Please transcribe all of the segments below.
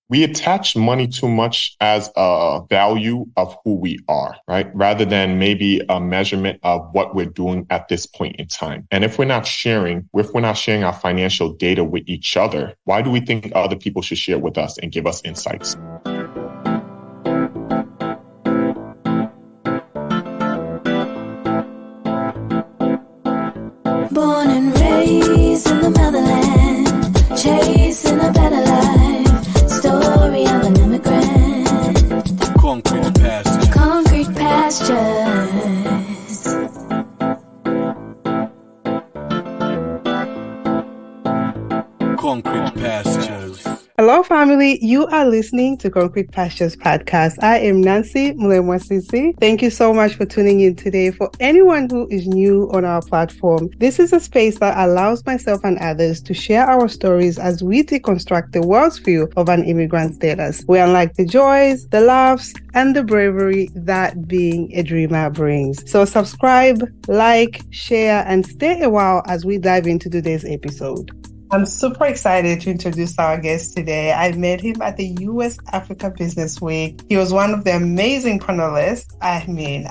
we attach money too much as a value of who we are, right? Rather than maybe a measurement of what we're doing at this point in time. And if we're not sharing our financial data with each other, why do we think other people should share with us and give us insights? Born and raised in the motherland, chasing a better life, story of an immigrant. Concrete pastures. Concrete pastures. Concrete pastures. Hello, family. You are listening to Concrete Pastures Podcast. I am Nancy Mulemwasisi. Thank you so much for tuning in today. For anyone who is new on our platform, this is a space that allows myself and others to share our stories as we deconstruct the world's view of an immigrant status. We unlock the joys, the laughs, and the bravery that being a dreamer brings. So subscribe, like, share, and stay a while as we dive into today's episode. I'm super excited to introduce our guest today. I met him at the US Africa Business Week. He was one of the amazing panelists. I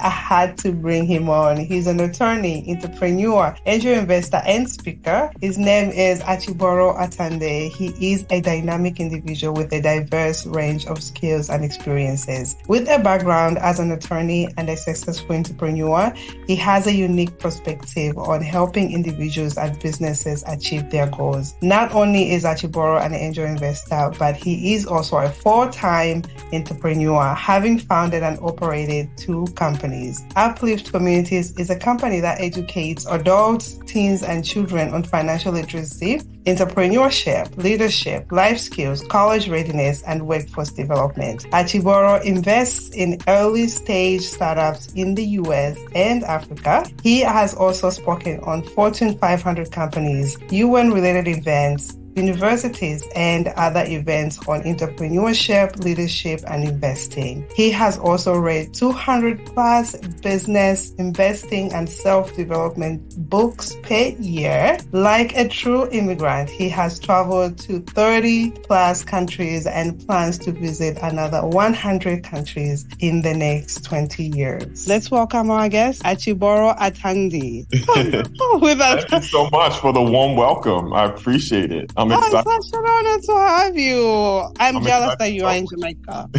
had to bring him on. He's an attorney, entrepreneur, angel investor, and speaker. His name is Achumboro Ataande. He is a dynamic individual with a diverse range of skills and experiences. With a background as an attorney and a successful entrepreneur, he has a unique perspective on helping individuals and businesses achieve their goals. Not only is Achumboro an angel investor, but he is also a 4-time entrepreneur, having founded and operated 2 companies. Uplift Communities is a company that educates adults, teens, and children on financial literacy, entrepreneurship, leadership, life skills, college readiness, and workforce development. Achumboro invests in early stage startups in the US and Africa. He has also spoken on Fortune 500 companies, UN-related events, universities, and other events on entrepreneurship, leadership, and investing. He has also read 200 plus business, investing, and self-development books per year. Like a true immigrant, he has traveled to 30 plus countries and plans to visit another 100 countries in the next 20 years. Let's welcome our guest, Achumboro Ataande. Thank you so much for the warm welcome. I appreciate it. It's such an honor to have you. I'm jealous that you are in Jamaica.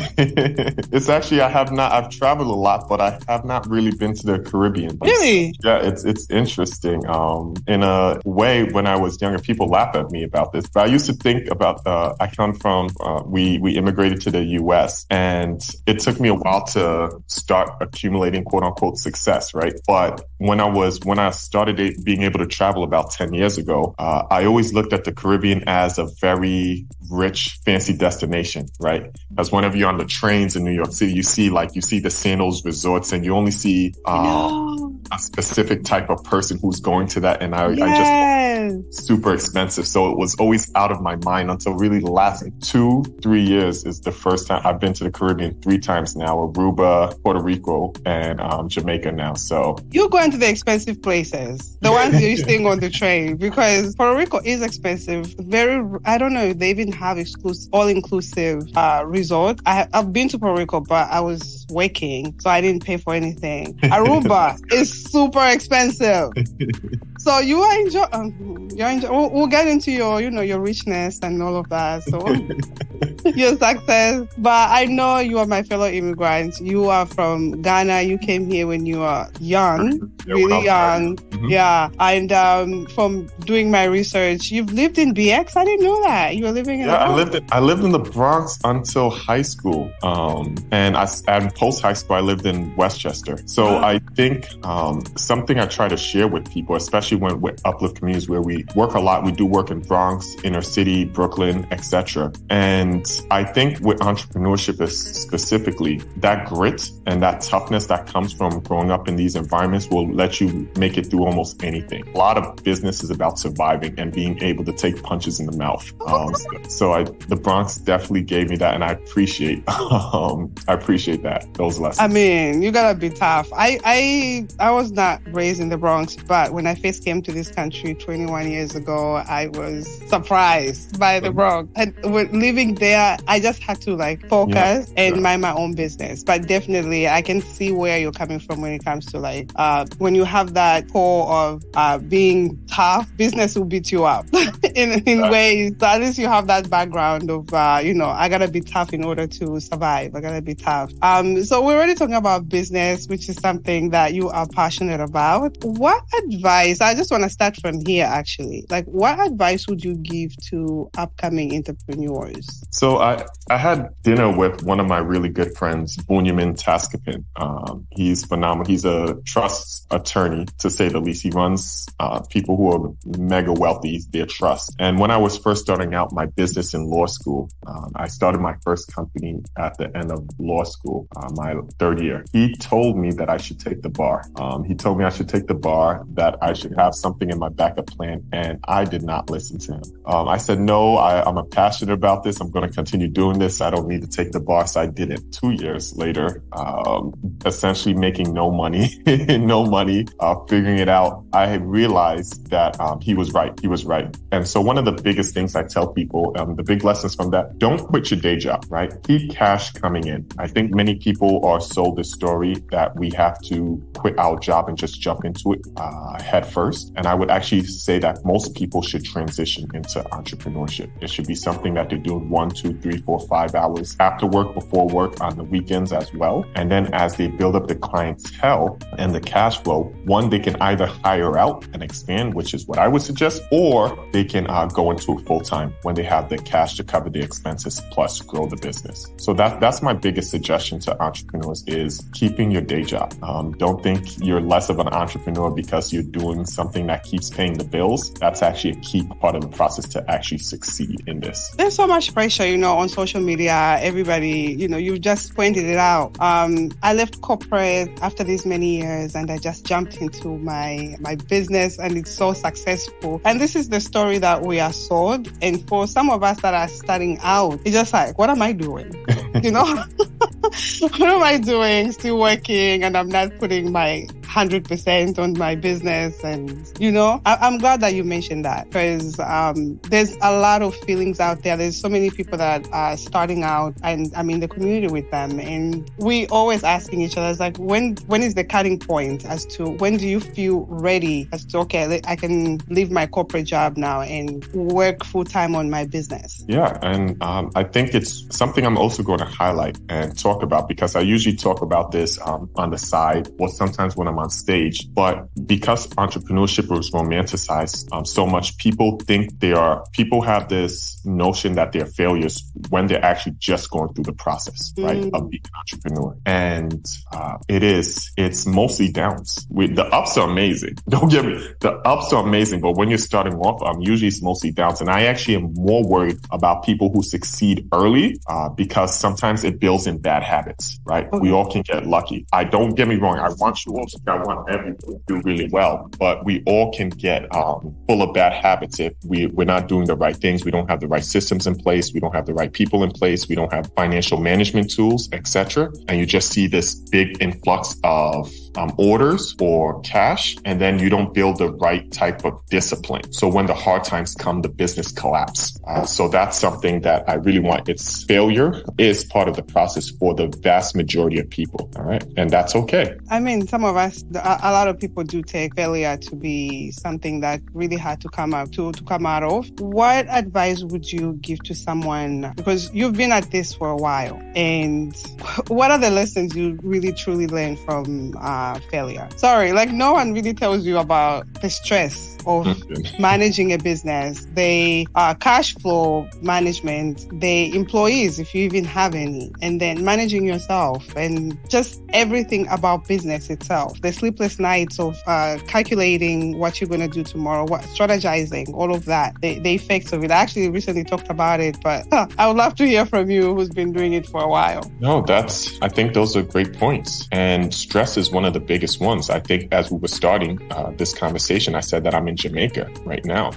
It's actually, I've traveled a lot, but I have not really been to the Caribbean. Really? Yeah, it's interesting. In a way, when I was younger, people laugh at me about this, but I used to think about, I come from, we immigrated to the US, and it took me a while to start accumulating quote unquote success, right? But when I started being able to travel about 10 years ago, I always looked at the Caribbean as a very rich, fancy destination, right? Because whenever you're on the trains in New York City, you see the Sandals resorts, and you only see a specific type of person who's going to that. And I just super expensive. So it was always out of my mind until really the last 2-3 years is the first time I've been to the Caribbean 3 times now: Aruba, Puerto Rico, and Jamaica now. So you're going to the expensive places, the ones you're staying on the train, because Puerto Rico is expensive. I don't know if they even have all-inclusive resort. I've been to Puerto Rico, but I was working, so I didn't pay for anything. Aruba is super expensive. So you are enjoying. We'll get into your richness and all of that. So your success. But I know you are my fellow immigrants. You are from Ghana. You came here when you were young, really young. Mm-hmm. Yeah. And from doing my research, you've lived in BX. I didn't know that you were living in. Yeah, I lived in the Bronx until high school. And post high school, I lived in Westchester. So I think something I try to share with people, especially when with Uplift Communities, where we work a lot. We do work in Bronx, inner city, Brooklyn, etc. And I think with entrepreneurship specifically, that grit and that toughness that comes from growing up in these environments will let you make it through almost anything. A lot of business is about surviving and being able to take punches in the mouth. The Bronx definitely gave me that, and I appreciate those lessons. I mean, you gotta be tough. I was not raised in the Bronx, but when I faced first came to this country 21 years ago, I was surprised by the Bronx. And with living there, I just had to like focus and mind my own business. But definitely, I can see where you're coming from when it comes to like, when you have that core of being tough, business will beat you up in ways. So at least you have that background of, I gotta be tough in order to survive. I gotta be tough. So we're already talking about business, which is something that you are passionate about. What advice, I just want to start from here actually, like what advice would you give to upcoming entrepreneurs? So I had dinner with one of my really good friends, Bunyamin Taskapin. He's phenomenal. He's a trust attorney, to say the least. He runs people who are mega wealthy, their trust. And when I was first starting out my business in law school, I started my first company at the end of law school, my third year. He told me that I should take the bar. He told me I should take the bar, that I should have something in my backup plan, and I did not listen to him. I said, no, I'm passionate about this. I'm going to continue doing this. I don't need to take the bar. So I did it. 2 years later, essentially making no money, figuring it out. I realized that he was right. He was right. And so one of the biggest things I tell people, the big lessons from that, don't quit your day job, right? Keep cash coming in. I think many people are sold the story that we have to quit our job and just jump into it head first. And I would actually say that most people should transition into entrepreneurship. It should be something that they're doing 1, 2, 3, 4, 5 hours after work, before work, on the weekends as well. And then as they build up the clientele and the cash flow, one, they can either hire out and expand, which is what I would suggest, or they can go into it full time when they have the cash to cover the expenses plus grow the business. So that's my biggest suggestion to entrepreneurs is keeping your day job. Don't think you're less of an entrepreneur because you're doing something that keeps paying the bills. That's actually a key part of the process to actually succeed in this. There's so much pressure, on social media. Everybody, you've just pointed it out. I left corporate after these many years and I just jumped into my business and it's so successful. And this is the story that we are sold. And for some of us that are starting out, it's just like, what am I doing? What am I doing? Still working and I'm not putting my 100% on my business. And, I'm glad that you mentioned that because there's a lot of feelings out there. There's so many people that are starting out and I'm in the community with them. And we always asking each other, it's like, when is the cutting point as to when do you feel ready as to, okay, I can leave my corporate job now and work full time on my business? Yeah. And I think it's something I'm also going to highlight and talk about because I usually talk about this on the side or sometimes when I'm on stage. But because entrepreneurship is romanticized so much, people have this notion that they're failures when they're actually just going through the process, right, of being an entrepreneur. And it's mostly downs. The ups are amazing. Don't get me. The ups are amazing. But when you're starting off, usually it's mostly downs. And I actually am more worried about people who succeed early because sometimes it builds in bad habits, right? Okay. We all can get lucky. Don't get me wrong. I want everyone to do really well, but we all can get full of bad habits if we're not doing the right things. We don't have the right systems in place. We don't have the right people in place. We don't have financial management tools, etc. And you just see this big influx of orders or cash, and then you don't build the right type of discipline. So when the hard times come, the business collapse. So that's something that I really want. It's failure is part of the process for the vast majority of people. All right. And that's okay. I mean, some of us, a lot of people do take failure to be something that really hard to come out of. What advice would you give to someone? Because you've been at this for a while. And what are the lessons you really truly learned from failure? Sorry, like no one really tells you about the stress of managing a business, the cash flow management, the employees, if you even have any, and then managing yourself and just everything about business itself. The sleepless nights of calculating what you're going to do tomorrow, strategizing, all of that, the effects of it. I actually recently talked about it, but I would love to hear from you who's been doing it for a while. No, I think those are great points. And stress is one of of the biggest ones. I think as we were starting this conversation, I said that I'm in Jamaica right now.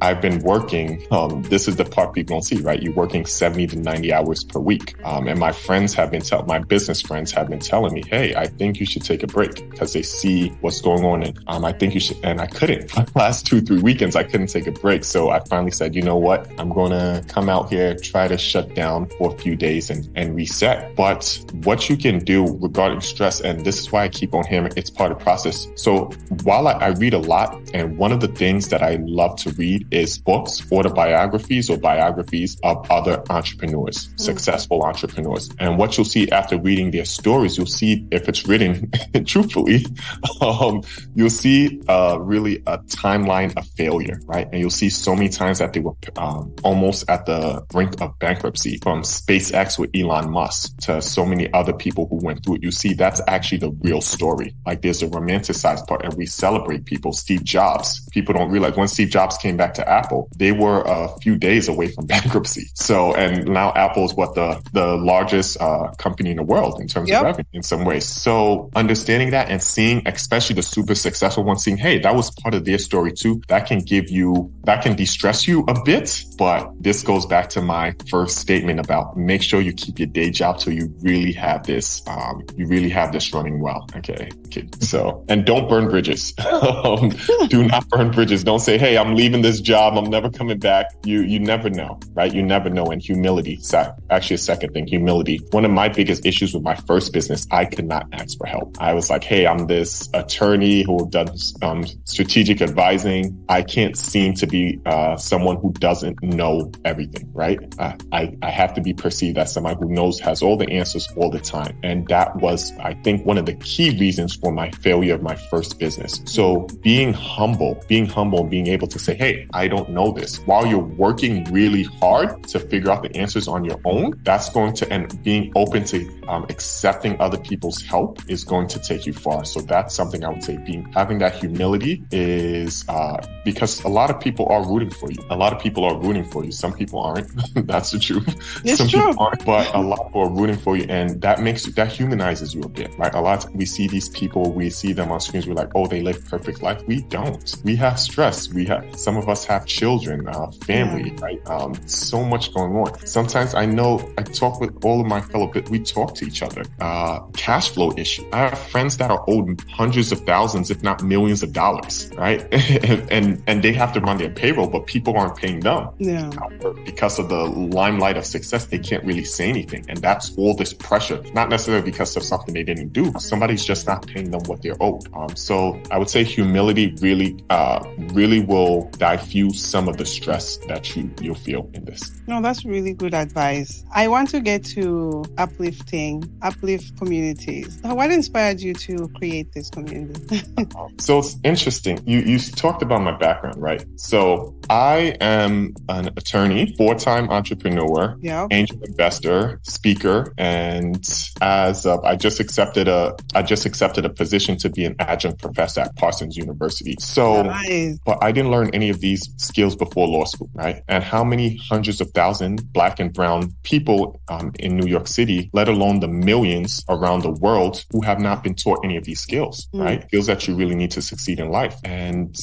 I've been working, this is the part people don't see, right? You're working 70 to 90 hours per week. And my friends have been my business friends have been telling me, hey, I think you should take a break because they see what's going on. And I think you should. And I couldn't. For the last 2-3 weekends, I couldn't take a break. So I finally said, you know what? I'm going to come out here, try to shut down for a few days and reset. But what you can do regarding stress, and this is why I keep on hearing it's part of the process. So while I read a lot, and one of the things that I love to read is books, autobiographies or biographies of other entrepreneurs, successful entrepreneurs. And what you'll see after reading their stories, you'll see if it's written truthfully, you'll see really a timeline of failure, right? And you'll see so many times that they were almost at the brink of bankruptcy, from SpaceX with Elon Musk to so many other people who went through it. You see, that's actually the real story. Like, there's a romanticized part, and we celebrate people. Steve Jobs, people don't realize when Steve Jobs came back to Apple, they were a few days away from bankruptcy. So, and now Apple is what the largest company in the world in terms of revenue in some ways. So understanding that and seeing, especially the super successful ones, seeing, hey, that was part of their story too. That can de-stress you a bit. But this goes back to my first statement about make sure you keep your day job till you really have this, running well. Okay. So, and don't burn bridges. Do not burn bridges. Don't say, hey, I'm leaving this job, I'm never coming back. You never know, right? You never know. And humility, actually a second thing, humility. One of my biggest issues with my first business, I could not ask for help. I was like, hey, I'm this attorney who does strategic advising. I can't seem to be someone who doesn't know everything, right? I have to be perceived as somebody who has all the answers all the time. And that was, I think, one of the key reasons for my failure of my first business. So being humble, and being able to say, hey, I don't know this, while you're working really hard to figure out the answers on your own, that's going to, and being open to accepting other people's help is going to take you far. So that's something I would say, having that humility is because a lot of people are rooting for you. Some people aren't. That's the truth. Some people aren't, but a lot of people are rooting for you, and that humanizes you a bit, right? A lot we see these people, we see them on screens, we're like, oh, they live perfect life. We don't. We have stress. Some of us have children, family, right? So much going on. Sometimes I talk with all of my fellow, we talk to each other. Cash flow issue. I have friends that are owed hundreds of thousands, if not millions of dollars, right? and they have to run their payroll, but people aren't paying them. Yeah. Because of the limelight of success, they can't really say anything. And that's all this pressure, not necessarily because of something they didn't do. Somebody's just not paying them what they're owed. So I would say humility really will diffuse some of the stress that you'll feel in this. No, that's really good advice. I want to get to Uplift Communities. What inspired you to create this community? So it's interesting. You talked about my background, right? So I am an attorney, 4-time entrepreneur, angel investor, speaker, and I just accepted a position to be an adjunct professor at Parsons University. So, but I didn't learn any of these skills before law school, right? And how many hundreds of thousands Black and brown people in New York City, let alone the millions around the world who have not been taught any of these skills, right? Skills that you really need to succeed in life. And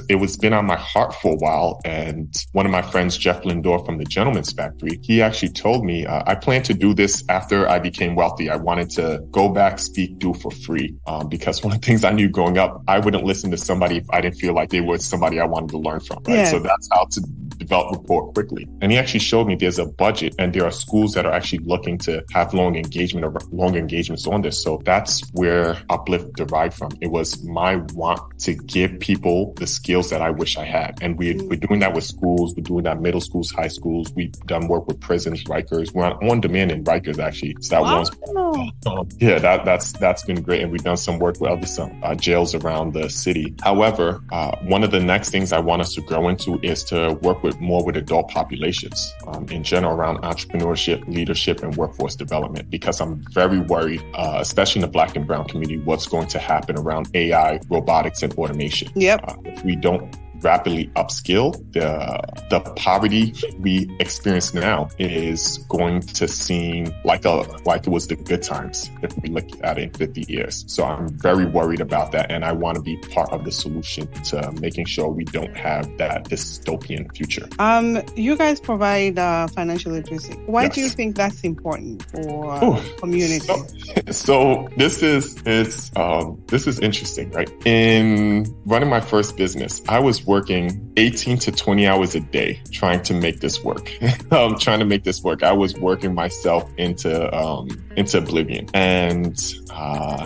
it was been on my heart for a while. And one of my friends, Jeff Lindor from the Gentleman's Factory, he actually told me, I plan to do this after I became wealthy. I wanted to go back, speak, do for free. Because one of the things I knew growing up, I wouldn't listen to somebody if I didn't feel like they were somebody I wanted to learn from, right? Yeah. So that's how to develop rapport quickly. And he actually showed me there's a budget, and there are schools that are actually looking to have longer engagements on this. So that's where Uplift derived from. It was my want to give people the skills that I wish I had. And we're doing that with schools. We're doing that middle schools, high schools. We've done work with prisons, Rikers. We're on demand in Rikers, actually. So that's been great. And we've done some work with other jails around the city. However, one of the next things I want us to grow into is to work more with adult populations in general around entrepreneurship, leadership, and workforce development, because I'm very worried, especially in the Black and brown community, what's going to happen around AI, robotics, and automation. If we don't rapidly upskill, the poverty we experience now is going to seem like it was the good times if we look at it in 50 years. So I'm very worried about that, and I want to be part of the solution to making sure we don't have that dystopian future. You guys provide financial literacy. Why Yes. do you think that's important for community? So this is interesting, right? In running my first business, I was working 18 to 20 hours a day trying to make this work. I was working myself into oblivion. And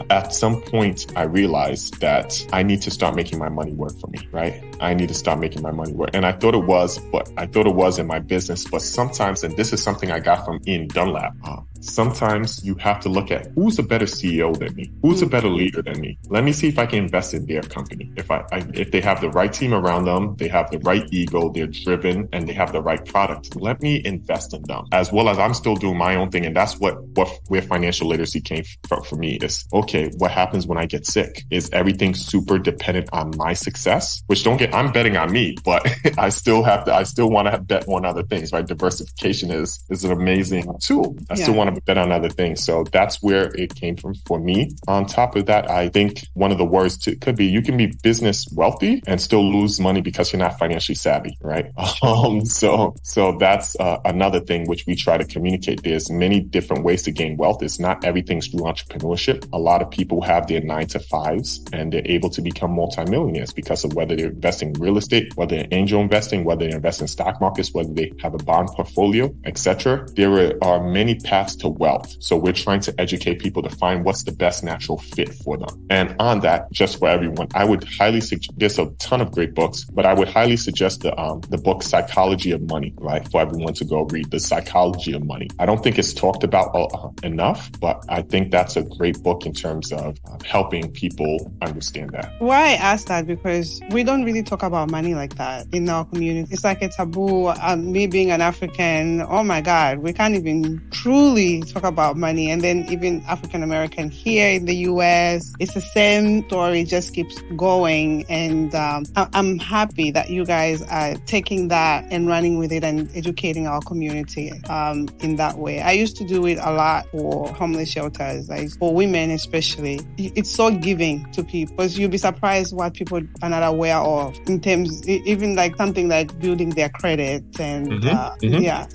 at some point, I realized that I need to start making my money work for me, right? I need to start making my money work. And I thought it was in my business, but sometimes, and this is something I got from Ian Dunlap, sometimes you have to look at who's a better CEO than me, who's a better leader than me. Let me see if I can invest in their company. If they have the right team around them, they have the right ego, they're driven, and they have the right product. Let me invest in them, as well as I'm still doing my own thing. And that's where financial literacy came from for me is, okay, what happens when I get sick? Is everything super dependent on my success? Which I'm betting on me, but I still want to bet on other things, right? Diversification is an amazing tool. I still want to bet on other things. So that's where it came from for me. On top of that, I think one of the worries could be you can be business wealthy and still lose money because you're not financially savvy, right? So that's another thing which we try to communicate. There's many different ways to gain wealth. It's not everything's through entrepreneurship. A lot of people have their 9-to-5s and they're able to become multimillionaires because of whether they're investing in real estate, whether they're angel investing, whether they invest in stock markets, whether they have a bond portfolio, etc. There are many paths to wealth. So we're trying to educate people to find what's the best natural fit for them. And on that, just for everyone, I would highly suggest, there's a ton of great books, but I would highly suggest the book Psychology of Money, right? For everyone to go read The Psychology of Money. I don't think it's talked about enough, but I think that's a great book in terms of helping people understand that. Why I ask that, because we don't really talk about money like that in our community. It's like a taboo. Me being an African, oh my God, we can't even truly talk about money. And then even African American here in the US, it's the same story, just keeps going. And I'm happy that you guys are taking that and running with it and educating our community in that way. I used to do it a lot for homeless shelters, for women especially. It's so giving to people, because you'll be surprised what people are not aware of in terms, even like something like building their credit. And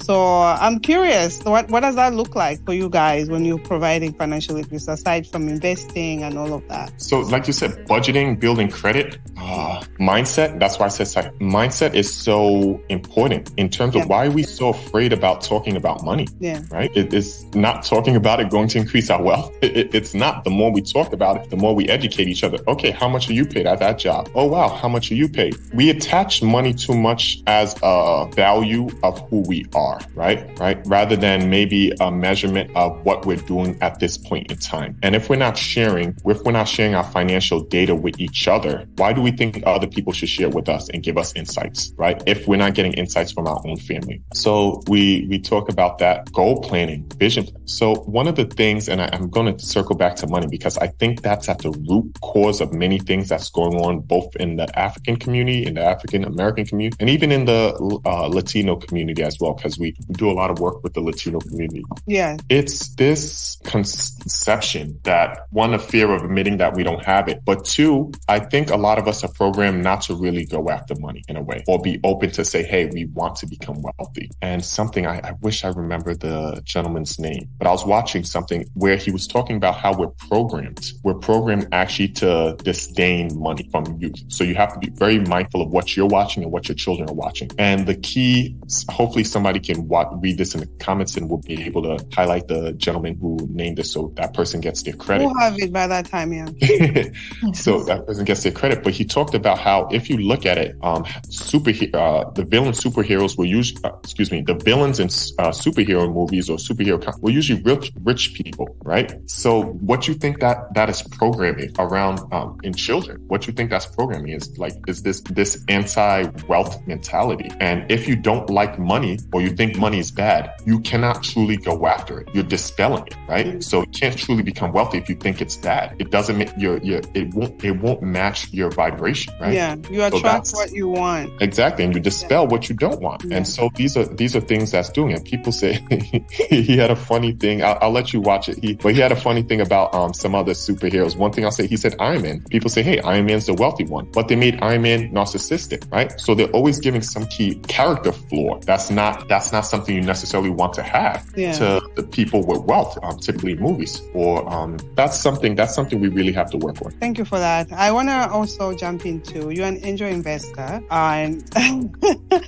so I'm curious, what does that look like for you guys when you're providing financial literacy, aside from investing and all of that? So like you said, budgeting, building credit, mindset. That's why I said mindset is so important in terms of why are we so afraid about talking about money, right? It is not talking about it going to increase our wealth. It's not. The more we talk about it, the more we educate each other. Okay, how much are you paid at that job? Oh, wow, how much are you paid? We attach money too much as a value of who we are, right? Rather than maybe a measurement of what we're doing at this point in time. And if we're not sharing our financial data with each other, why do we think other people should share with us and give us insights, right? If we're not getting insights from our own family. So we talk about that goal planning, vision. So one of the things, and I'm going to circle back to money because I think that's at the root cause of many things that's going on both in the African community, in the African American community, and even in the Latino community as well, because we do a lot of work with the Latino community. Yeah. It's this conception that, one, a fear of admitting that we don't have it, but two, I think a lot of us are programmed not to really go after money in a way, or be open to say, hey, we want to become wealthy. And something, I wish I remember the gentleman's name, but I was watching something where he was talking about how we're programmed. We're programmed actually to disdain money from youth. So you have to be very mindful of what you're watching and what your children are watching. And the key, hopefully somebody can read this in the comments and we'll be able to highlight the gentleman who named this so that person gets their credit. We'll have it by that time, yeah. So that person gets their credit. But he talked about how, if you look at it, the villain superheroes will usually, the villains in superhero movies or superhero were usually rich people, right? So what you think that is programming around in children? What you think that's programming is this anti-wealth mentality. And if you don't like money or you think money is bad, you cannot truly go after it. You're dispelling it, right? So you can't truly become wealthy if you think it's bad. It doesn't make it won't match your vibration, right? Yeah, you attract what you want. Exactly, and you dispel what you don't want. Yeah. And so these are things that's doing it. People say he had a funny thing. I'll let you watch it. But he had a funny thing about some other superheroes. One thing I'll say, he said Iron Man. People say, hey, Iron Man's the wealthy one, but they made Iron Man narcissistic, right? So they're always giving some key character flaw. That's not something you necessarily want to have to the people with wealth, typically in movies. Or that's something we really have to work on. Thank you for that. I want to also jump into, you're an angel investor, and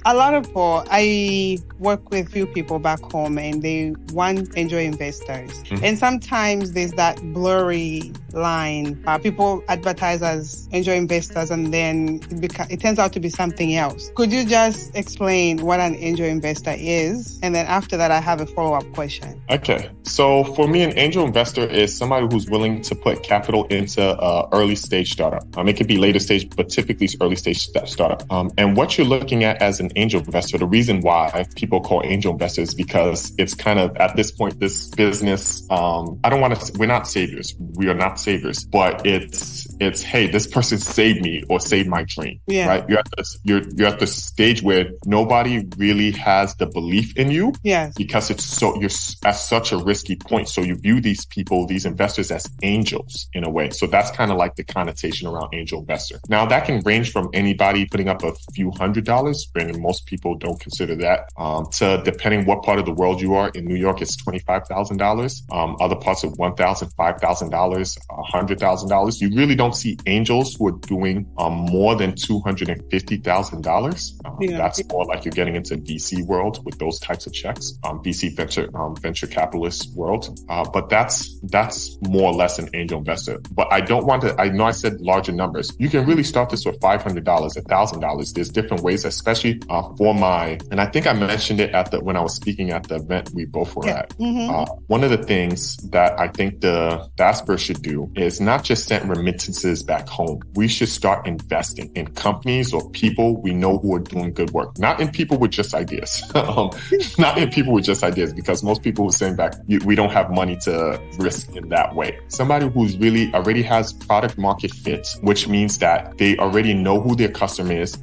a lot of people, I work with few people back home and they want angel investors. Mm-hmm. And sometimes there's that blurry line. People advertise as angel investors and then it turns out to be something else. Could you just explain what an angel investor is? And then after that, I have a follow-up question. Okay. So for me, an angel investor is somebody who's willing to put capital into early stage startup. It could be later stage, but typically it's early stage startup. And what you're looking at as an angel investor, the reason why people call angel investors is because it's kind of at this point, this business, we're not saviors. We are not saviors, but it's hey, this person saved me or saved my dream, right? You're at the stage where nobody really has the belief in you, because you're at such a risky point. So you view these people, these investors, as angels in a way. So that's kind of like the connotation around angel investor. Now that can range from anybody putting up a few $100s, and most people don't consider that, to depending what part of the world you are. In New York, it's $25,000. Other parts of $1,000, $5,000, $100,000. You really don't see angels who are doing more than $250,000. That's more like you're getting into VC world with those types of checks, VC venture capitalist world. But that's more or less an angel investor. But I don't want to. I know I said larger numbers. You can really start this with $500, $1,000. There's different ways, especially for and I think I mentioned it when I was speaking at the event we both were at. Mm-hmm. One of the things that I think the diaspora should do is not just send remittances back home. We should start investing in companies or people we know who are doing good work, not in people with just ideas. Not in people with just ideas, because most people who send back, we don't have money to risk in that way. Somebody who's really already has product market fit, which means that they already know who their customer is.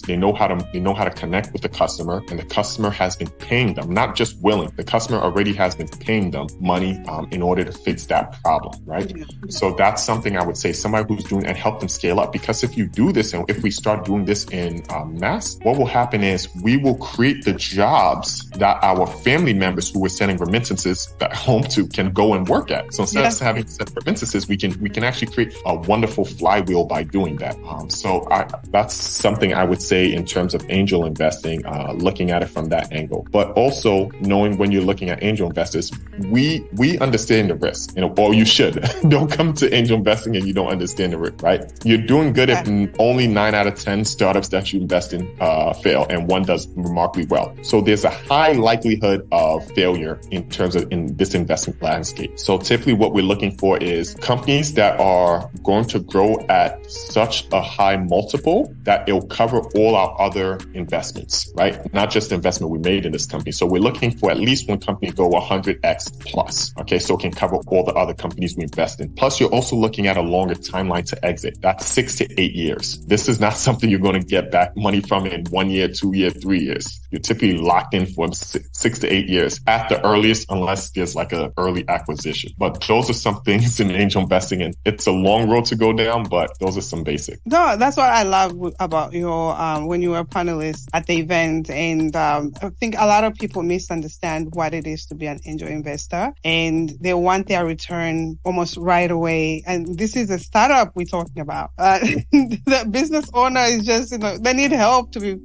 They know how to connect with the customer, and the customer has been paying them, not just willing. The customer already has been paying them money in order to fix that problem, right? So that's something I would say, somebody who's doing, and help them scale up. Because if you do this, and if we start doing this in mass, what will happen is we will create the jobs that our family members who we're sending remittances back home to can go and work at. So instead of having to send remittances, we can actually create a wonderful flywheel by doing that. So that's something I would say in terms of angel investing, looking at it from that angle. But also knowing when you're looking at angel investors, we understand the risk, or you should. Don't come to angel investing and you don't understand the risk, right? You're doing good if only 9 out of 10 startups that you invest in fail, and one does remarkably well. So there's a high likelihood of failure in this investment landscape. So typically what we're looking for is companies that are going to grow at such a high multiple that it'll cover all our other investments, right? Not just the investment we made in this company. So we're looking for at least one company go 100x plus. Okay, so it can cover all the other companies we invest in. Plus, you're also looking at a longer timeline to exit. That's 6 to 8 years. This is not something you're going to get back money from in 1 year, 2 year, 3 years. You're typically locked in for 6 to 8 years at the earliest, unless there's like an early acquisition. But those are some things in angel investing, and it's a long road to go down, but those are some basics. No, that's what I love about your when you were a panelist at the event. And I think a lot of people misunderstand what it is to be an angel investor, and they want their return almost right away. And this is a startup we're talking about. The business owner is just, they need help to be,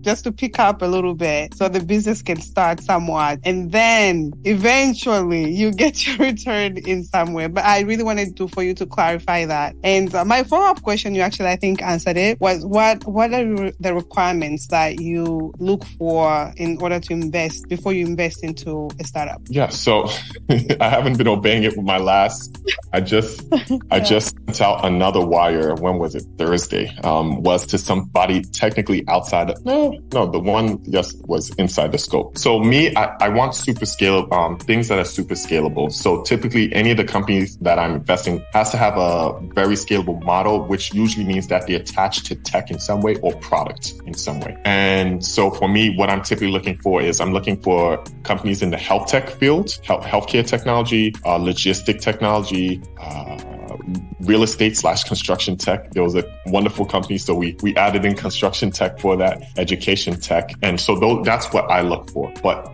just to pick up a little bit so the business can start somewhat. And then eventually you get your return in some way. But I really wanted for you to clarify that. And my follow-up question, you actually, I think, answered it, was what are the requirements that you look for in order to invest before you invest into a startup? Yeah, so I haven't been obeying it with my last. I just sent out another wire. When was it? Thursday. Was to somebody technically outside of, no, the one was inside the scope. So me, I want super scalable things that are super scalable. So typically any of the companies that I'm investing has to have a very scalable model, which usually means that they're attached to tech in some way or product in some way. And so for me, what I'm typically looking for is I'm looking for companies in the health tech field, healthcare technology, logistic technology, real estate / construction tech. There was a wonderful company, so we added in construction tech for that, education tech. And so that's what I look for. But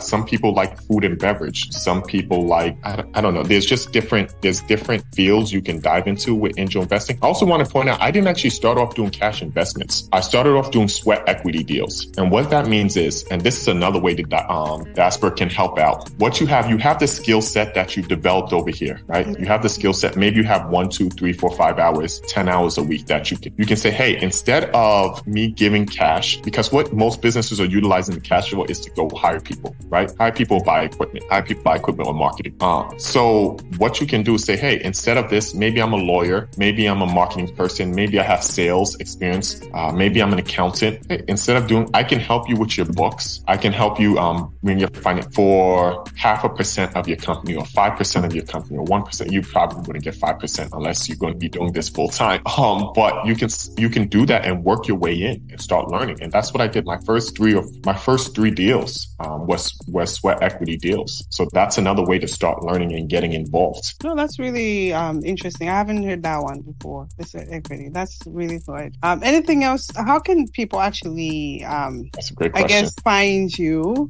some people like food and beverage. Some people like, I don't know. There's different fields you can dive into with angel investing. I also want to point out, I didn't actually start off doing cash investments. I started off doing sweat equity deals. And what that means is, and this is another way that Jasper can help out. What you have the skill set that you developed over here, right? You have the skill set. Maybe you have 1, 2, 3, 4, 5 hours, 10 hours a week that you can say, hey, instead of me giving cash, because what most businesses are utilizing the cash for is to go hire people, right? Hire people, buy equipment, or marketing. So what you can do is say, hey, instead of this, maybe I'm a lawyer, maybe I'm a marketing person, maybe I have sales experience, maybe I'm an accountant. Hey, instead of I can help you with your books. I can help you when you're finding for 0.5% of your company or 5% of your company or 1%. You probably wouldn't get 5% unless you're going to be doing this full time. But you can do that and work your way in and start learning. And that's what I did. My first three deals was sweat equity deals. So that's another way to start learning and getting involved. No, that's really interesting. I haven't heard that one before. The sweat equity. That's really good. Anything else? How can people actually, that's a great question. I guess, find you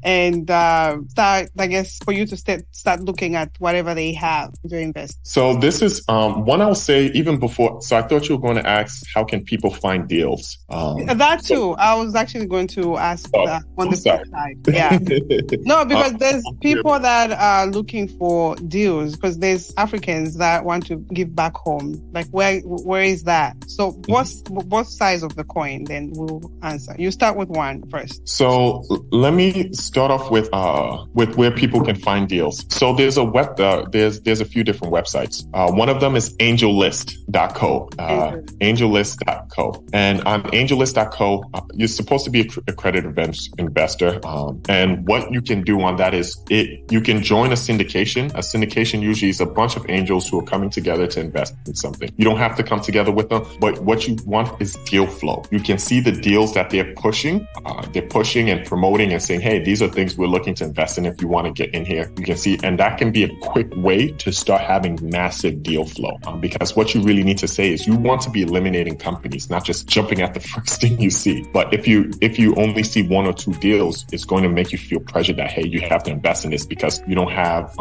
and start, I guess, for you to start looking at whatever they have to invest? So this is one I'll say even before. So I thought you were going to ask, how can people find deals? That too. I was actually going to ask that on the side. Yeah. No, because there's people that are looking for deals because there's Africans that want to give back home. Like where is that? So what's both sides of the coin? Then we'll answer. You start with one first. So let me start off with where people can find deals. So there's a few different websites. One of them is angellist.co. Angellist.co. And on angellist.co, you're supposed to be an accredited investor. And what you can do on that is you can join a syndication. A syndication usually is a bunch of angels who are coming together to invest in something. You don't have to come together with them, but what you want is deal flow. You can see the deals that they're pushing. They're pushing and promoting and saying, hey, these are things we're looking to invest in. If you want to get in here, you can see, and that can be a quick way to start having massive deal flow. Because what you really need to say is you want to be eliminating companies, not just jumping at the first thing you see. But if you only see 1 or 2 deals, it's going to make you feel pressure that, hey, you have to invest in this because you don't have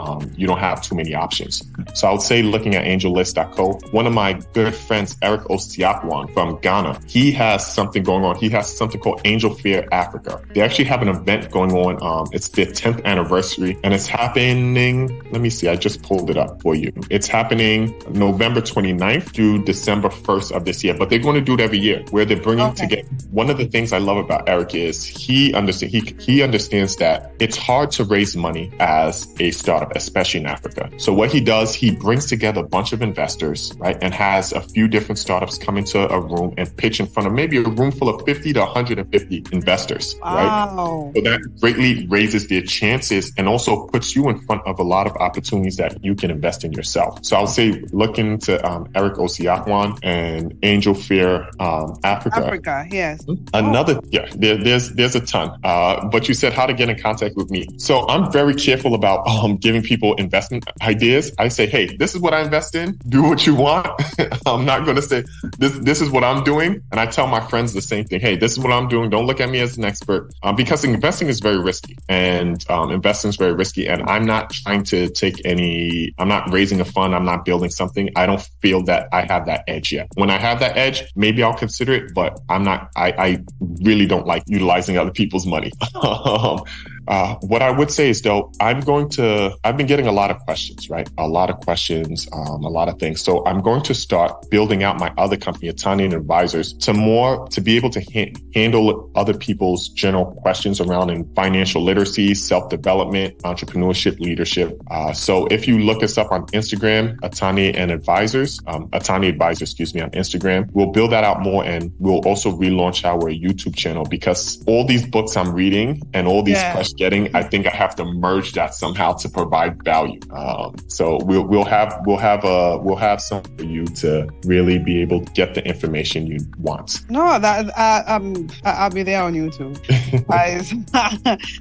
too many options. So I would say looking at angellist.co. One of my good friends, Eric Osiakwan from Ghana, he has something going on. He has something called Angel Fair Africa. They actually have an event going on. It's their 10th anniversary and it's happening. Let me see. I just pulled it up for you. It's happening November 29th to December 1st of this year, but they're going to do it every year where they're bringing together. One of the things I love about Eric is he understands that it's hard to raise money as a startup, especially in Africa. So what he does, he brings together a bunch of investors, right? And has a few different startups come into a room and pitch in front of maybe a room full of 50 to 150 investors, right? So that greatly raises their chances and also puts you in front of a lot of opportunities that you can invest in yourself. So I'll say look into Eric Osiakwan and Angel Fair Africa. Africa, yes. There's a ton. But you said how to get in contact with me. So I'm very careful about giving people investment ideas. I say, hey, this is what I invest in. Do what you want. I'm not going to say this is what I'm doing. And I tell my friends the same thing. Hey, this is what I'm doing. Don't look at me as an expert because investing is very risky and investing is very risky. And I'm not trying to I'm not raising a fund. I'm not building something, I don't feel that I have that edge yet. When I have that edge, maybe I'll consider it, but I really don't like utilizing other people's money. What I would say is, though, I've been getting a lot of questions, right? A lot of questions, a lot of things. So I'm going to start building out my other company, Ataande Advisors, to be able to handle other people's general questions around in financial literacy, self-development, entrepreneurship, leadership. So if you look us up on Instagram, Ataande Advisors, on Instagram, we'll build that out more, and we'll also relaunch our YouTube channel, because all these books I'm reading and all these questions I think I have to merge that somehow to provide value. So we'll have some for you to really be able to get the information you want. No, that I'll be there on YouTube.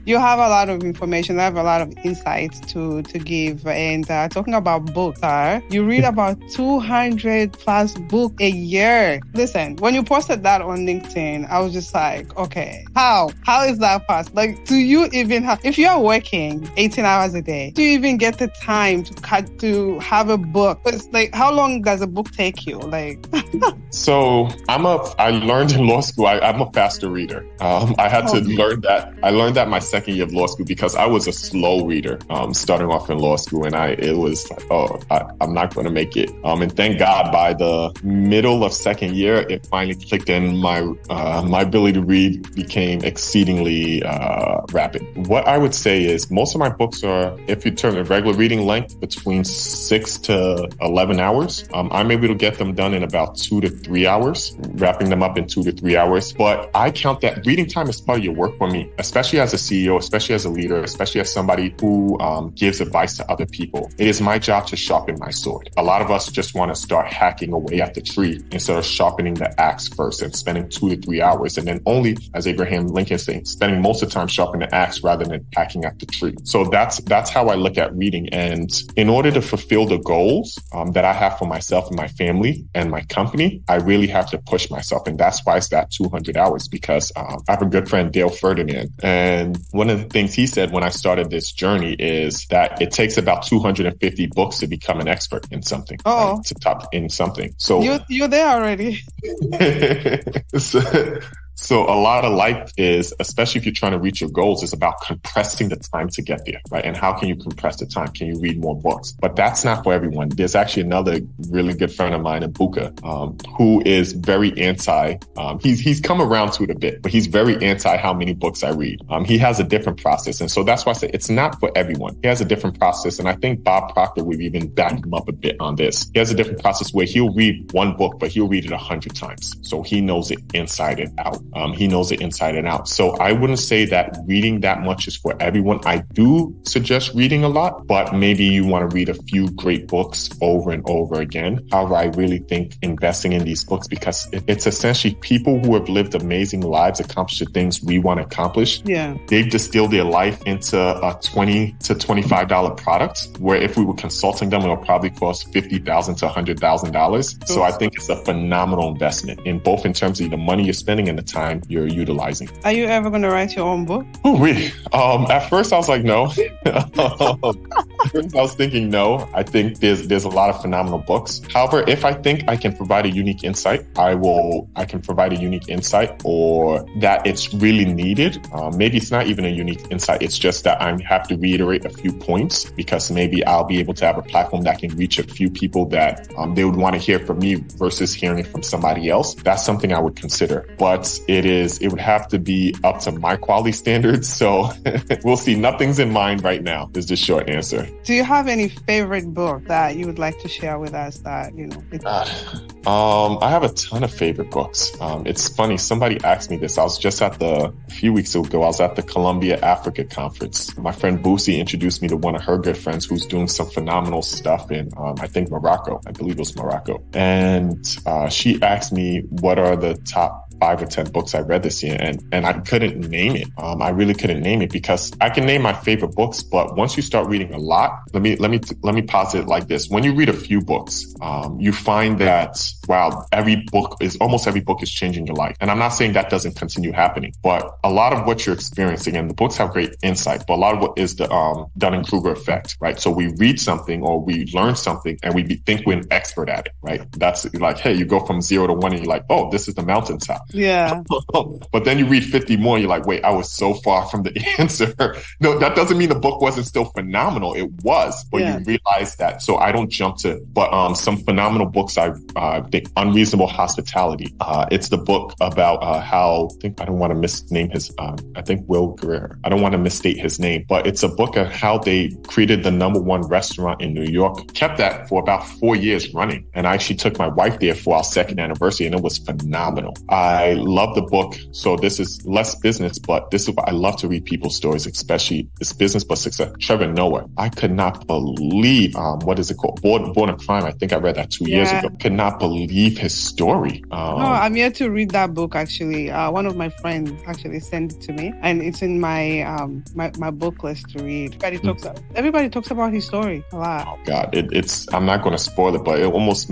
You have a lot of information. I have a lot of insights to give. And talking about books, you read about 200 plus books a year. Listen, when you posted that on LinkedIn, I was just like, okay, how is that possible? Like, do you even if you are working 18 hours a day, do you even get the time to have a book? It's like, how long does a book take you? Like, so I learned in law school, I'm a faster reader. I had to learn that. I learned that my second year of law school, because I was a slow reader, starting off in law school. And it was like, I'm not going to make it. And thank God by the middle of second year, it finally clicked in. My ability to read became exceedingly rapid. What I would say is most of my books are, if you turn a regular reading length, between 6 to 11 hours. I'm able to get them done in about 2 to 3 hours, wrapping them up in 2 to 3 hours. But I count that reading time as part of your work for me, especially as a CEO, especially as a leader, especially as somebody who gives advice to other people. It is my job to sharpen my sword. A lot of us just want to start hacking away at the tree instead of sharpening the axe first and spending 2 to 3 hours. And then only, as Abraham Lincoln said, spending most of the time sharpening the axe rather than hacking at the tree. So that's how I look at reading. And in order to fulfill the goals that I have for myself and my family and my company, I really have to push myself. And that's why it's that 200 hours, because I have a good friend, Dale Ferdinand. And one of the things he said when I started this journey is that it takes about 250 books to become an expert in something. Oh, right? To top in something. So you're there already. So a lot of life is, especially if you're trying to reach your goals, is about compressing the time to get there, right? And how can you compress the time? Can you read more books? But that's not for everyone. There's actually another really good friend of mine, Ibuka, who is very anti. He's come around to it a bit, but he's very anti how many books I read. He has a different process. And so that's why I say it's not for everyone. He has a different process. And I think Bob Proctor would even back him up a bit on this. He has a different process where he'll read one book, but he'll read it 100 times. So he knows it inside and out. He knows it inside and out. So I wouldn't say that reading that much is for everyone. I do suggest reading a lot, but maybe you want to read a few great books over and over again. However, I really think investing in these books, because it's essentially people who have lived amazing lives, accomplished the things we want to accomplish. Yeah. They've distilled their life into a $20 to $25 product, where if we were consulting them, it'll probably cost $50,000 to $100,000. So I think it's a phenomenal investment in both in terms of the money you're spending and the time you're utilizing. Are you ever going to write your own book? Oh, really? At first I was like, no. At first I was thinking no. I think there's a lot of phenomenal books. However, if I think I can provide a unique insight, I can provide a unique insight, or that it's really needed. Maybe it's not even a unique insight. It's just that I have to reiterate a few points, because maybe I'll be able to have a platform that can reach a few people that they would want to hear from me versus hearing it from somebody else. That's something I would consider. But it would have to be up to my quality standards. So we'll see. Nothing's in mind right now is the short answer. Do you have any favorite book that you would like to share with us that, I have a ton of favorite books. It's funny. Somebody asked me this. A few weeks ago, I was at the Columbia Africa Conference. My friend Boosie introduced me to one of her good friends who's doing some phenomenal stuff in, I think, Morocco. I believe it was Morocco. And she asked me, what are the top 5 or 10 books I read this year, and I couldn't name it. I really couldn't name it, because I can name my favorite books, but once you start reading a lot lot, let me posit it like this. When you read a few books, you find that, wow, almost every book is changing your life. And I'm not saying that doesn't continue happening, but a lot of what you're experiencing, and the books have great insight, but a lot of what is the Dunning-Kruger effect, right? So we read something or we learn something and we think we're an expert at it, right? That's like, hey, you go from 0 to 1 and you're like, oh, this is the mountaintop. Yeah. But then you read 50 more and you're like, wait, I was so far from the answer. No, that doesn't mean the book wasn't still phenomenal. It was, but you realize that. So I don't jump to, but some phenomenal books I think, Unreasonable Hospitality. It's the book about how, I don't want to misname his, I think Will Greer. I don't want to misstate his name, but it's a book of how they created the #1 restaurant in New York, kept that for about 4 years running. And I actually took my wife there for our 2nd anniversary and it was phenomenal. I love the book. So this is less business, but this is what I love to read people's stories, especially it's business, but success. Trevor Noah. I could not believe, what is it called? Born a Crime. I think I read that 2 years ago. Could not believe his story. No, I'm yet to read that book actually. One of my friends actually sent it to me and it's in my my book list to read. Everybody talks about his story a lot. Oh God, I'm not going to spoil it, but it almost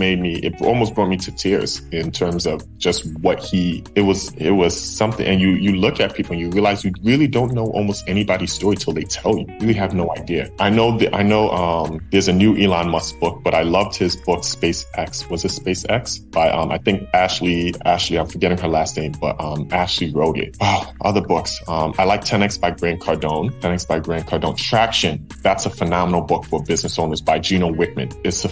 brought me to tears in terms of just what it was something. And you look at people and you realize you really don't know almost anybody's story till they tell you. You really have no idea. I know there's a new Elon Musk book, but I loved his book SpaceX. Was it SpaceX? By I think Ashley, I'm forgetting her last name, but Ashley wrote it. Oh, other books. I like 10X by Grant Cardone. Traction. That's a phenomenal book for business owners by Gino Wickman. It's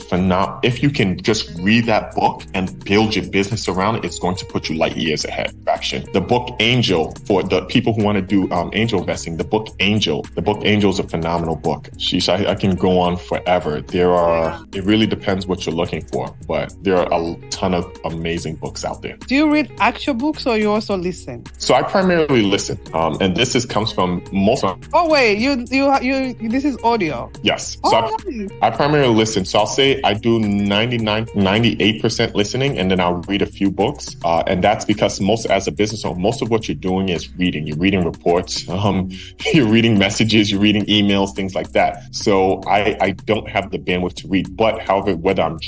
if you can just read that book and build your business around it, it's going to put you light years ahead. Traction. The book Angel, for the people who want to do angel investing, the book Angel is a phenomenal book. Sheesh, I can go on forever. It really depends what you're looking for, but there are a ton of amazing books out there. Do you read actual books or you also listen? So I primarily listen, and this comes from most of. Oh wait, you this is audio. Yes. So I primarily listen. So I'll say I do 98% listening, and then I'll read a few books. And that's because as a business owner, most of what you're doing is reading. You're reading reports, you're reading messages, you're reading emails, things like that. So I don't have the bandwidth to read. But however, whether I'm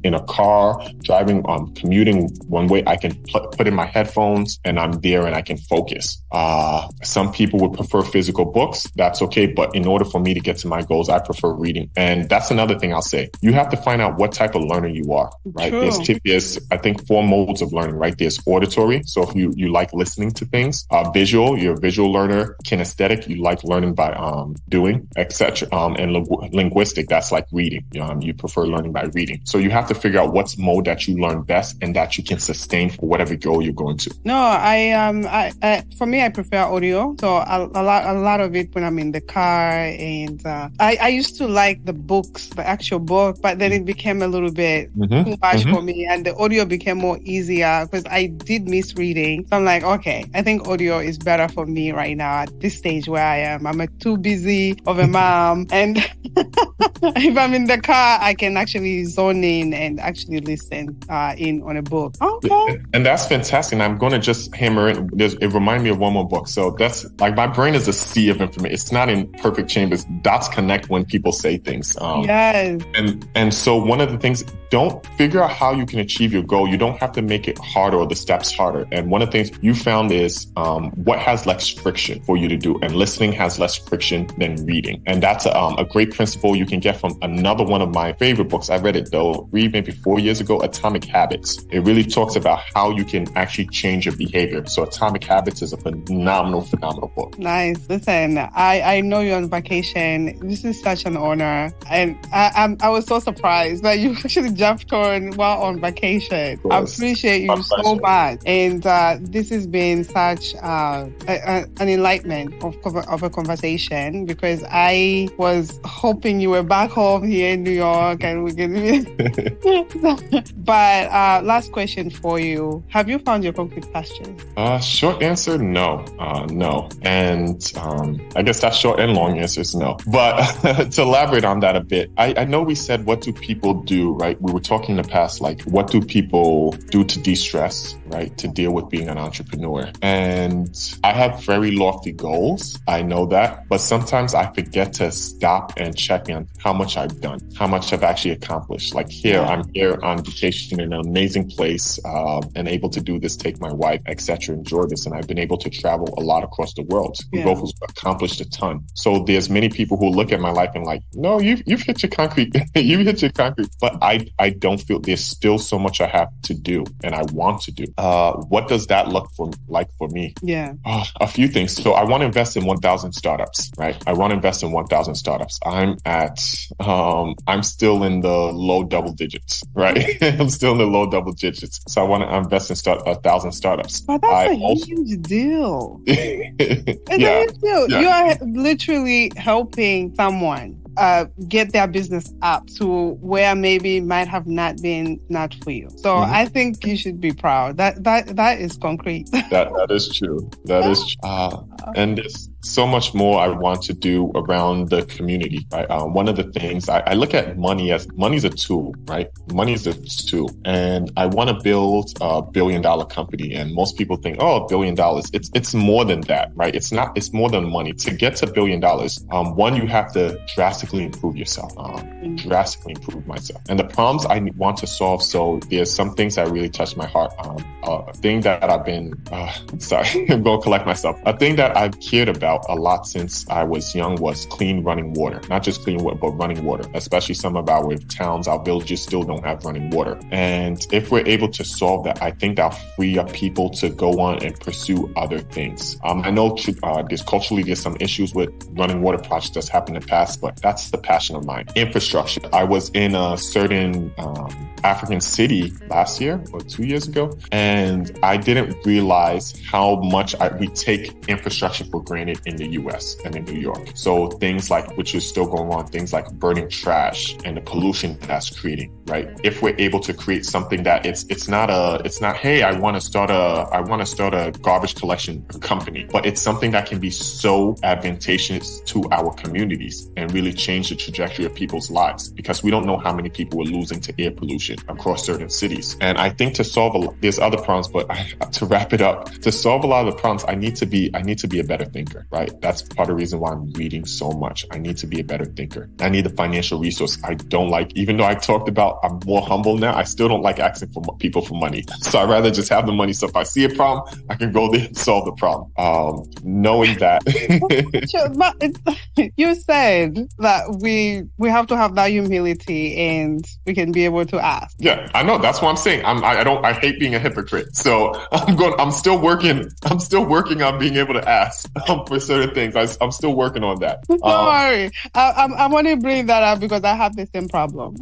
in a car, driving, commuting one way, I can put in my headphones and I'm there and I can focus. Some people would prefer physical books. That's okay. But in order for me to get to my goals, I prefer reading. And that's another thing I'll say. You have to find out what type of learner you are, right? There's I think 4 modes of learning, right? There's auditory. So if you like listening to things, visual, you're a visual learner. Kinesthetic, you like learning by doing, etc. And linguistic, that's like reading. You prefer learning by reading. So you have to figure out what's mode that you learn best and that you can sustain for whatever goal you're going to. No, for me, I prefer audio. So a lot of it when I'm in the car, and I used to like the books, the actual book, but then it became a little bit too much for me, and the audio became more easier because I did miss reading. So I'm like, okay, I think audio is better for me right now at this stage where I am. I'm too busy of a mom, and if I'm in the car, I can actually zone in and actually listen in on a book. Okay. And that's fantastic. And I'm going to just hammer in. It reminded me of one more book. So that's like my brain is a sea of information. It's not in perfect chambers. Dots connect when people say things. Yes. And so one of the things, don't figure out how you can achieve your goal. You don't have to make it harder or the steps harder. And one of the things you found is what has less friction for you to do. And listening has less friction than reading. And that's a great principle you can get from another one of my favorite books. I read it though, maybe 4 years ago, Atomic Habits. It really talks about how you can actually change your behavior. So Atomic Habits is a phenomenal book. Nice. Listen, I know you're on vacation. This is such an honor. And I was so surprised that you actually jumped on while on vacation. I appreciate you so much. And this has been such an enlightenment of a conversation, because I was hoping you were back home here in New York and we could. But last question for you. Have you found your concrete pastures? Short answer, no. No. And I guess that short and long answer is no. But to elaborate on that a bit, I know we said, what do people do, right? We were talking in the past, like, what do people do to de-stress, right? To deal with being an entrepreneur. And I have very lofty goals. I know that. But sometimes I forget to stop and check in how much I've done, how much I've actually accomplished. Like here, I'm here on vacation in an amazing place and able to do this, take my wife, etc., enjoy this. And I've been able to travel a lot across the world. We both accomplished a ton. So there's many people who look at my life and like, no, you've hit your concrete. You hit your concrete. But I don't feel there's still so much I have to do and I want to do. What does that look like for me? Yeah. A few things. So I want to invest in 1,000 startups, right? I want to invest in 1,000 startups. I'm still in the low double digits, right? I'm still in the low double digits. So I want to invest in 1,000 startups. But that's huge deal. It's a huge deal. Yeah. You are literally helping someone get their business up to where maybe might have not been not for you. So I think you should be proud. That is concrete. That is true. That is true. And there's so much more I want to do around the community, right? One of the things I look at money's a tool, right? Money is a tool. And I want to build a $1 billion company. And most people think, oh, $1 billion. It's more than that, right? It's not, it's more than money. To get to $1 billion, one, you have to drastically improve yourself, drastically improve myself. And the problems I want to solve. So there's some things that really touch my heart. A thing that I've been, I'm going to collect myself. A thing that I've cared about a lot since I was young was clean running water. Not just clean water, but running water. Especially some of our towns, our villages still don't have running water. And if we're able to solve that, I think that'll free up people to go on and pursue other things. I know there's some issues with running water projects that's happened in the past, but that's the passion of mine. Infrastructure. I was in a certain African city last year or 2 years ago, and I didn't realize how much we take infrastructure for granted in the US and in New York. So things like, which is still going on, things like burning trash and the pollution that's creating, right? If we're able to create something that it's not, hey, I want to start a garbage collection company, but it's something that can be so advantageous to our communities and really change the trajectory of people's lives, because we don't know how many people are losing to air pollution across certain cities. And I think there's other problems, but to wrap it up, to solve a lot of the problems, I need to be a better thinker, right? That's part of the reason why I'm reading so much. I need to be a better thinker. I need a financial resource. I don't like, even though I talked about I'm more humble now, I still don't like asking for people for money. So I'd rather just have the money. So if I see a problem, I can go there and solve the problem. Knowing that. But you said that we have to have that humility and we can be able to ask. Yeah, I know. That's what I'm saying. I hate being a hypocrite. So I'm still working on being able to ask for certain things. I'm still working on that. Don't worry. I want to bring that up because I have the same problem.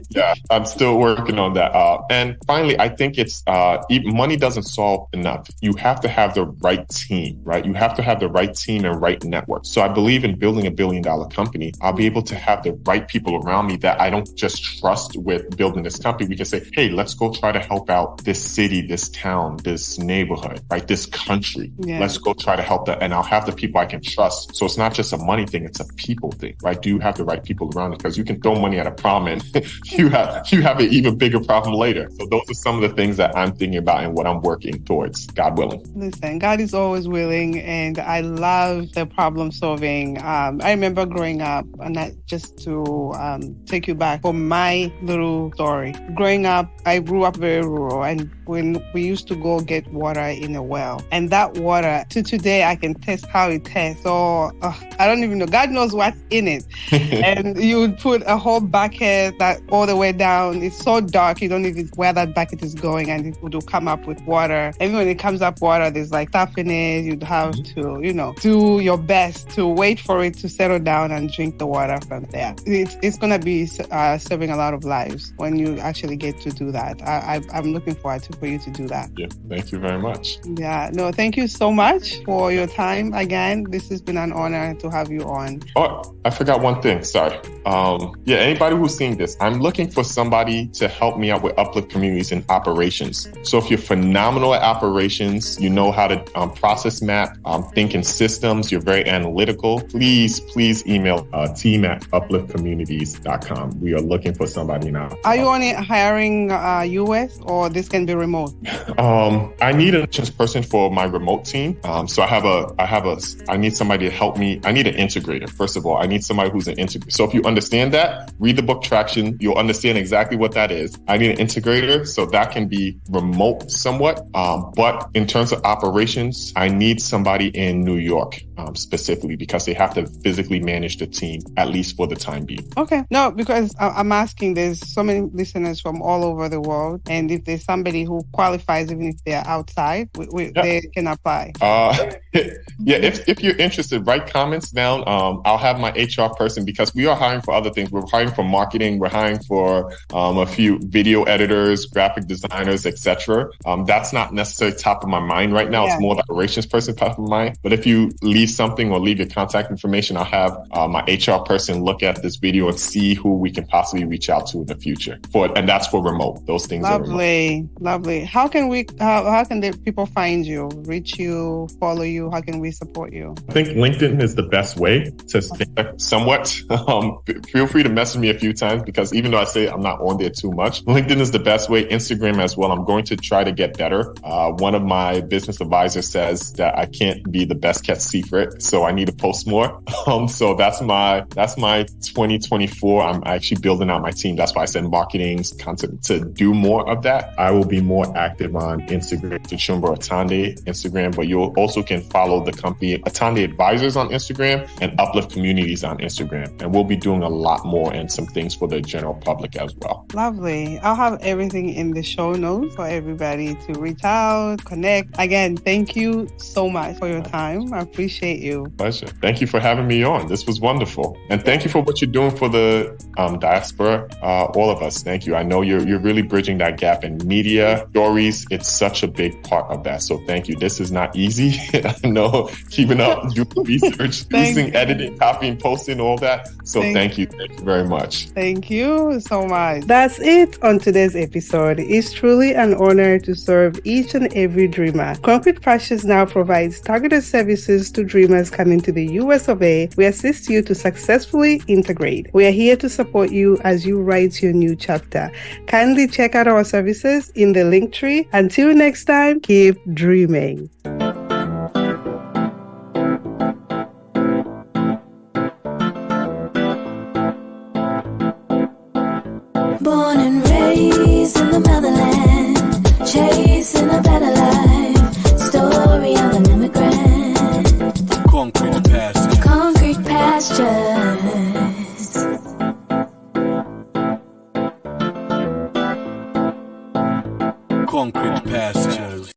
Yeah, I'm still working on that. And finally, I think it's money doesn't solve enough. You have to have the right team, right? You have to have the right team and right network. So I believe in building $1 billion company. I'll be able to have the right people around me that I don't just trust with building this company. We can say, hey, let's go try to help out this city, this town, this neighborhood, right? This country. Yeah. Let's go try to help that. And I'll have the people I can trust. So it's not just a money thing, it's a people thing, right? Do you have the right people around it? Because you can throw money at a problem and you have an even bigger problem later. So those are some of the things that I'm thinking about and what I'm working towards, God willing. Listen, God is always willing, and I love the problem solving. I remember growing up, and just to take you back for my little story. Growing up, I grew up very rural, and when we used to go get water in a well, and that water, to today, I can taste how it tastes. So I don't even know. God knows what's in it. And you would put a whole bucket that all the way down. It's so dark, you don't even where that bucket is going, and it would come up with water. And when it comes up water, there's like stuff in it. You'd have to, do your best to wait for it to settle down and drink the water from there. It's going to be serving a lot of lives when you actually get to do that. I'm looking forward for you to do that. Yeah, thank you very much. Yeah, no, thank you so much for your time. Again, this has been an honor to have you on. Oh, I forgot one thing. Sorry. Anybody who's seeing this, I'm looking for somebody to help me out with Uplift Communities and operations. So if you're phenomenal at operations, you know how to process map, think in systems, you're very analytical, please email team@upliftcommunities.com. We are looking for somebody now. Are you only hiring US or this can be remote? I need a just person for my remote team. So I need somebody to help me. I need an integrator. First of all, I need somebody who's an integrator. So if you understand that, read the book Traction. You'll understand exactly what that is. I need an integrator. So that can be remote somewhat. But in terms of operations, I need somebody in New York, specifically because they have to physically manage the team, at least for the time being. Okay. No, because I'm asking, there's so many listeners from all over the world. And if there's somebody who qualifies, even if they're outside, they can apply. Yeah, if you're interested, write comments down. I'll have my HR person, because we are hiring for other things. We're hiring for marketing. We're hiring for a few video editors, graphic designers, etc. That's not necessarily top of my mind right now. It's more the operations person top of mind. But if you leave something or leave your contact information, I'll have my HR person look at this video and see who we can possibly reach out to in the future. And that's for remote. Those things are remote. Lovely. How can the people find you, reach you, follow you? How can we support you? I think LinkedIn is the best way to stay somewhat. Feel free to message me a few times, because even though I say I'm not on there too much, LinkedIn is the best way. Instagram as well. I'm going to try to get better. One of my business advisors says that I can't be the best kept secret, so I need to post more. So that's my 2024. I'm actually building out my team. That's why I said marketing content, to do more of that. I will be more active on Instagram, Achumboro Ataande Instagram, but you also can follow the company Ataande Advisors on Instagram and Uplift Communities on Instagram. And we'll be doing a lot more and some things for the general public as well. Lovely. I'll have everything in the show notes for everybody to reach out, connect. Again, thank you so much for your time. I appreciate you. Pleasure. Thank you for having me on. This was wonderful. And thank you for what you're doing for the diaspora, all of us. Thank you. I know you're really bridging that gap in media, stories. It's such a big part of that. So thank you. This is not easy. I know, keeping up, doing research, using editing, copying, posting, all that. So thank you. Thank you very much. Thank you so much. That's it on today's episode. It's truly an honor to serve each and every dreamer. Concrete Pastures now provides targeted services to dreamers coming to the US of A. We assist you to successfully integrate. We are here to support you as you write your new chapter. Kindly check out our services in the link tree. Until next time, keep dreaming. Born and raised in the motherland, chasing a better life. Story of an immigrant. Concrete pastures. Concrete pastures. Concrete pastures.